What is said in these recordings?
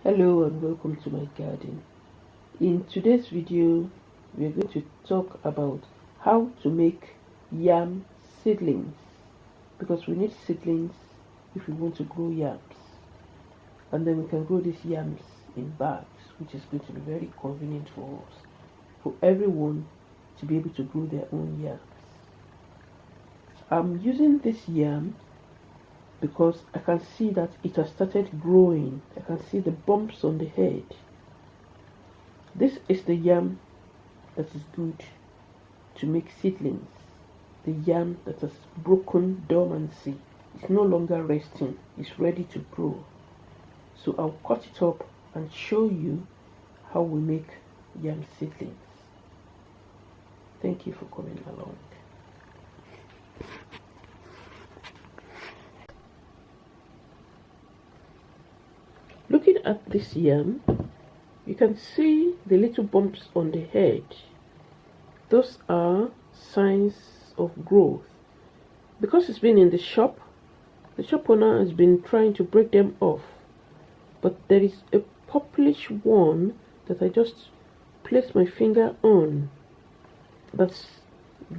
Hello and welcome to my garden. In today's video we are going to talk about how to make yam seedlings, because we need seedlings if we want to grow yams, and then we can grow these yams in bags, which is going to be very convenient for us, for everyone to be able to grow their own yams. I'm using this yam because I can see that it has started growing. I can see the bumps on the head. This is the yam that is good to make seedlings. The yam that has broken dormancy. It's no longer resting. It's ready to grow. So I'll cut it up and show you how we make yam seedlings. Thank you for coming along. Looking at this yam, you can see the little bumps on the head. Those are signs of growth. Because it's been in the shop owner has been trying to break them off. But there is a purplish one that I just placed my finger on that's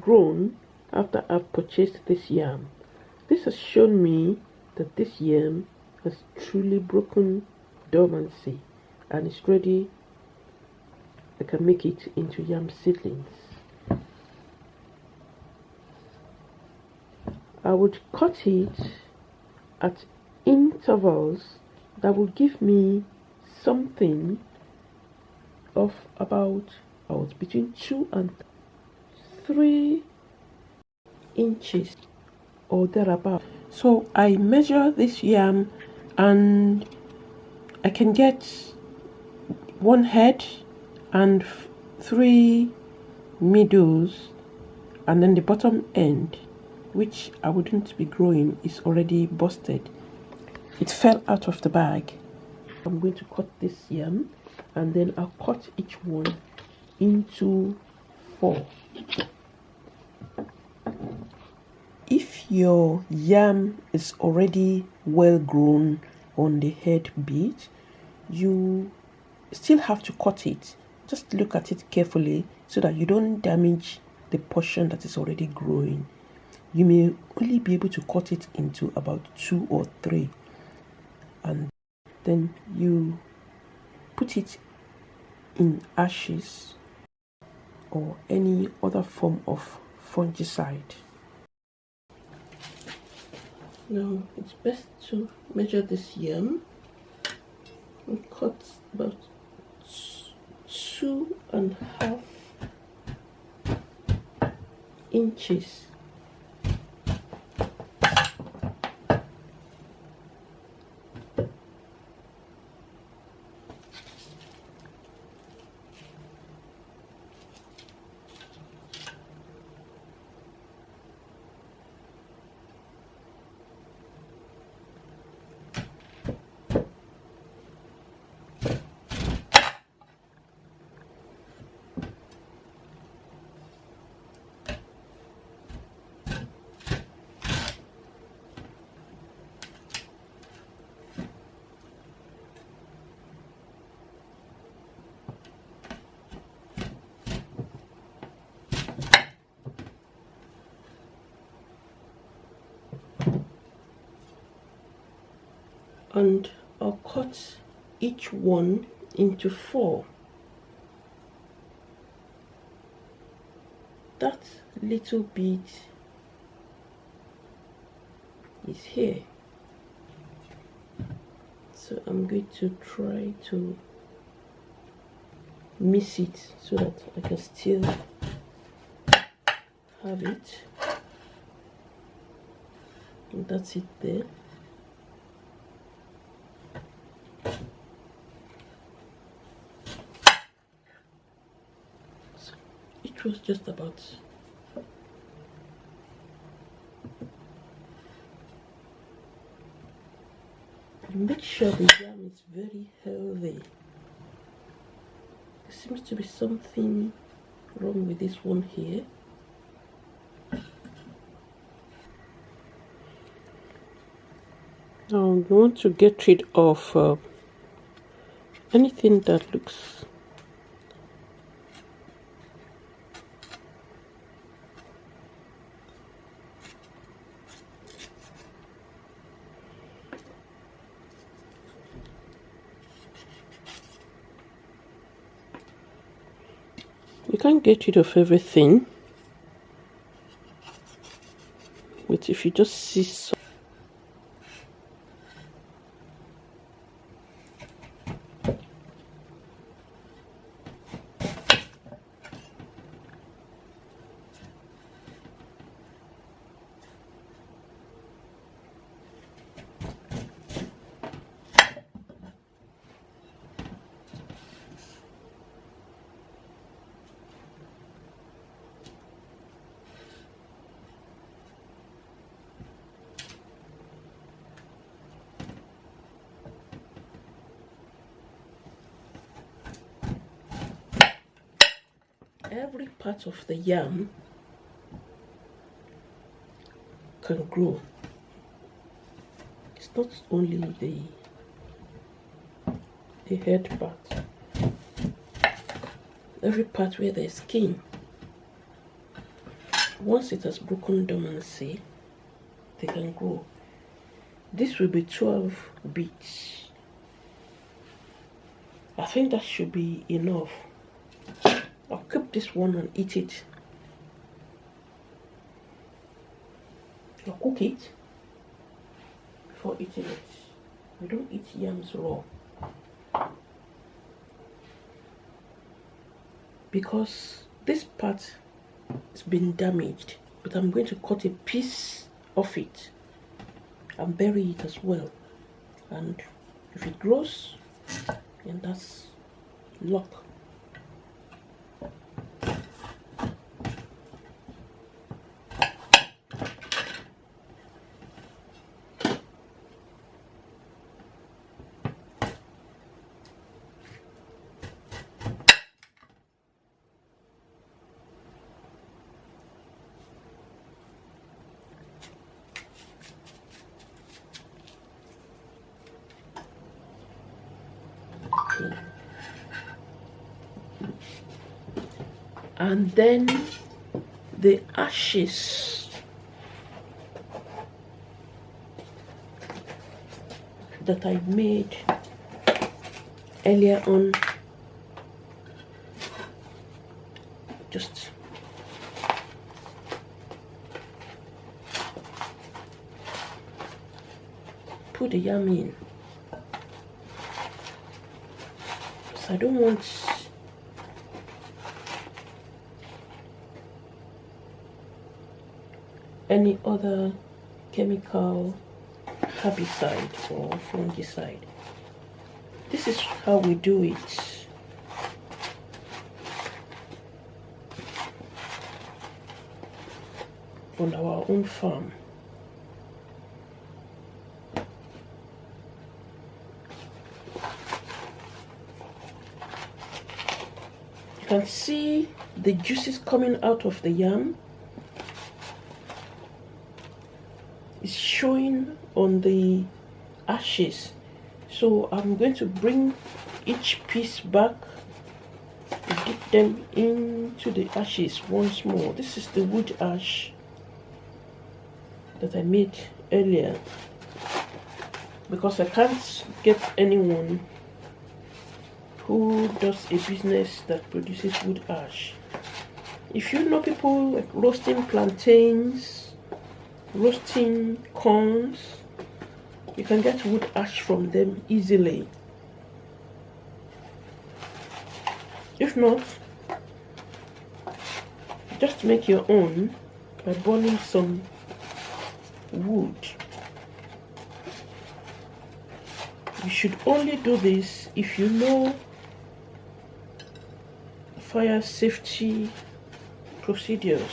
grown after I've purchased this yam. This has shown me that this yam has truly broken dormancy and is ready. I can make it into yam seedlings. I would cut it at intervals that will give me something of about between 2 and 3 inches or thereabout. So I measure this yam and I can get one head and 3 middles, and then the bottom end, which I wouldn't be growing, is already busted. It fell out of the bag. I'm going to cut this yam and then I'll cut each one into 4. If your yam is already well grown on the head bit, you still have to cut it. Just look at it carefully so that you don't damage the portion that is already growing. You may only be able to cut it into about 2 or 3, and then you put it in ashes or any other form of fungicide. Now it's best to measure this yam and cut about 2.5 inches. And I'll cut each one into 4. That little bit is here, so I'm going to try to miss it so that I can still have it. And that's it there. So it was just about make sure the yam is very healthy. There seems to be something wrong with this one here. Now we want to get rid of anything that looks you can't get rid of everything, but if you just see every part of the yam can grow. It's not only the head part. Every part where there's skin, once it has broken dormancy, they can grow. This will be 12 beats. I think that should be enough. I'll keep this one and eat it. I'll cook it before eating it. We don't eat yams raw because this part has been damaged, but I'm going to cut a piece of it and bury it as well, and if it grows, then that's luck. And then the ashes that I made earlier on, just put the yam in, because I don't want any other chemical herbicide or fungicide. This is how we do it on our own farm. You can see the juices coming out of the yam. It's showing on the ashes, so I'm going to bring each piece back, dip them into the ashes once more. This is the wood ash that I made earlier, because I can't get anyone who does a business that produces wood ash. If you know people like roasting plantains, roasting corns, you can get wood ash from them easily. If not, just make your own by burning some wood. You should only do this if you know fire safety procedures.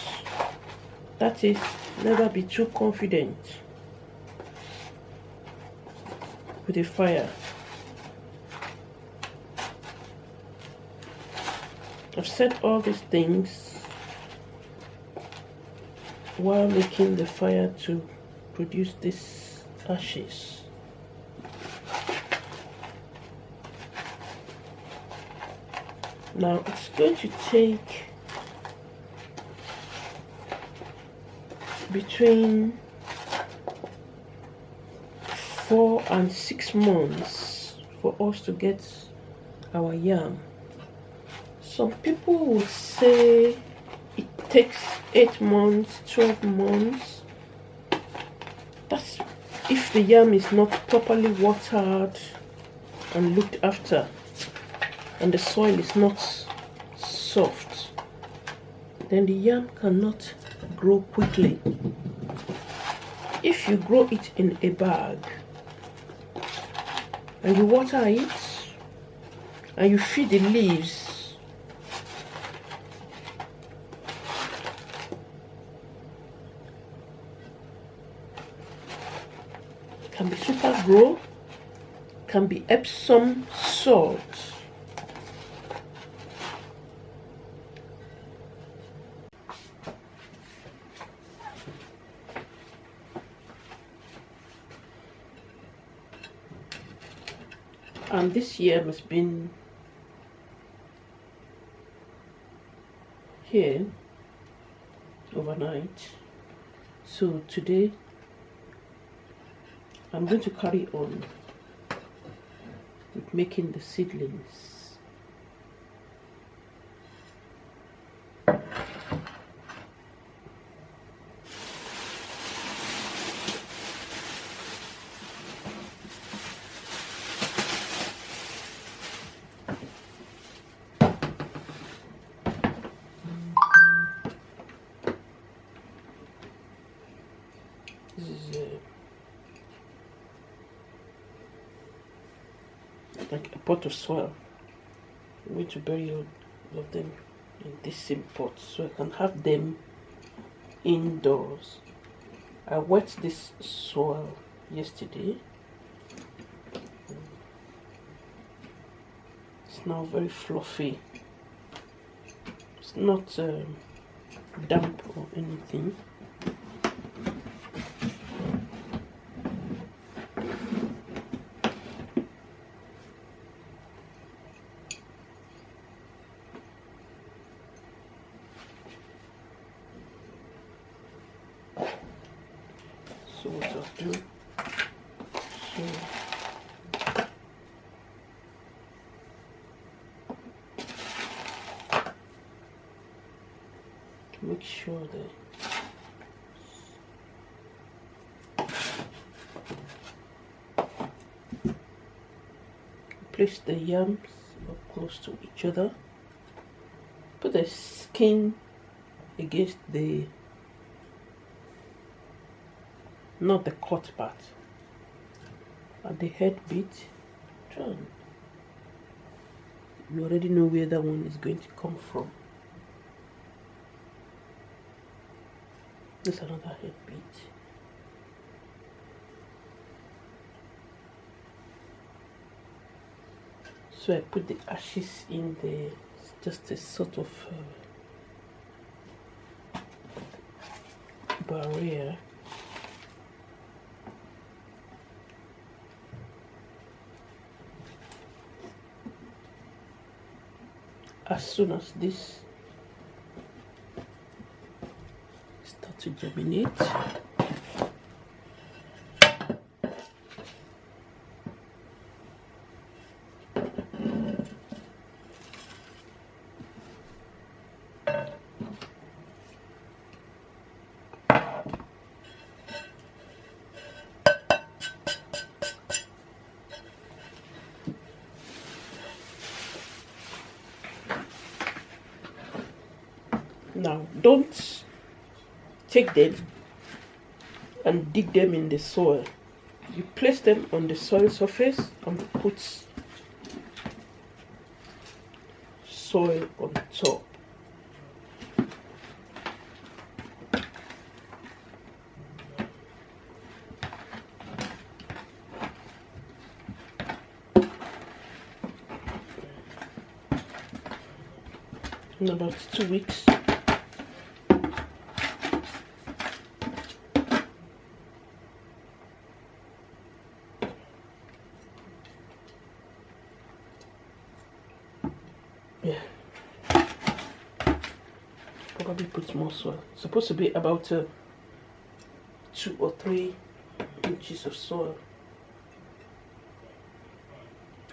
That is, never be too confident with a fire. I've said all these things while making the fire to produce these ashes. Now it's going to take between 4 and 6 months for us to get our yam. Some people would say it takes 8 months, 12 months. That's if the yam is not properly watered and looked after, and the soil is not soft, then the yam cannot grow quickly. If you grow it in a bag and you water it and you feed the leaves, it can be super grow, can be Epsom salt. And this yam has been here overnight. So today I'm going to carry on with making the seedlings. This is like a pot of soil. I'm going to bury all of them in this same pot so I can have them indoors. I wet this soil yesterday. It's now very fluffy. It's not damp or anything. So what I'll do, to make sure that place the yams up close to each other, put the skin against the, not the cut part, at the head bit. Turn. You already know where that one is going to come from. There's another head bit. So I put the ashes in there. It's just a sort of barrier. As soon as this starts to germinate, now don't take them and dig them in the soil. You place them on the soil surface and put soil on top. In about 2 weeks, yeah, probably put more soil. It's supposed to be about 2 or 3 inches of soil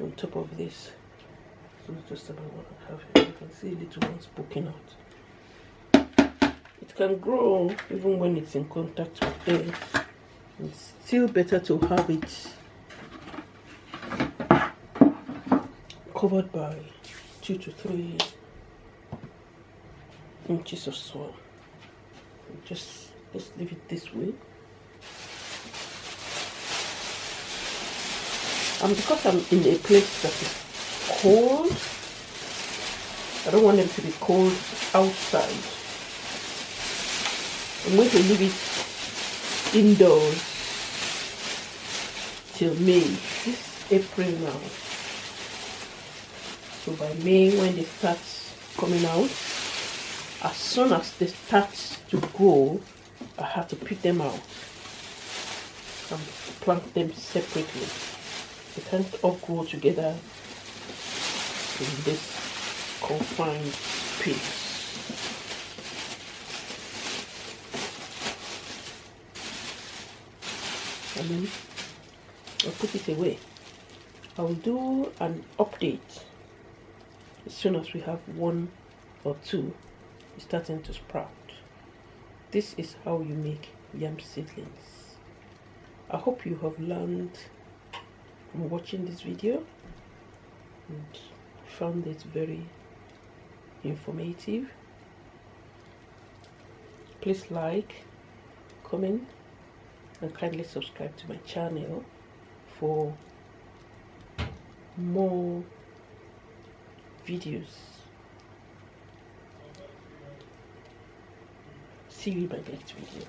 on top of this. So just about what I have here. You can see little ones poking out. It can grow even when it's in contact with air. It's still better to have it covered by 2 to 3 inches of soil. Just leave it this way. And because I'm in a place that is cold, I don't want them to be cold outside. I'm going to leave it indoors till May. This is April now. So by May, when they start coming out, as soon as they start to grow, I have to pick them out and plant them separately. They can't all grow together in this confined space. And then I'll put it away. I'll do an update as soon as we have 1 or 2 starting to sprout. This is how you make yam seedlings. I hope you have learned from watching this video and found it very informative. Please like, comment, and kindly subscribe to my channel for more videos. See you in my next video.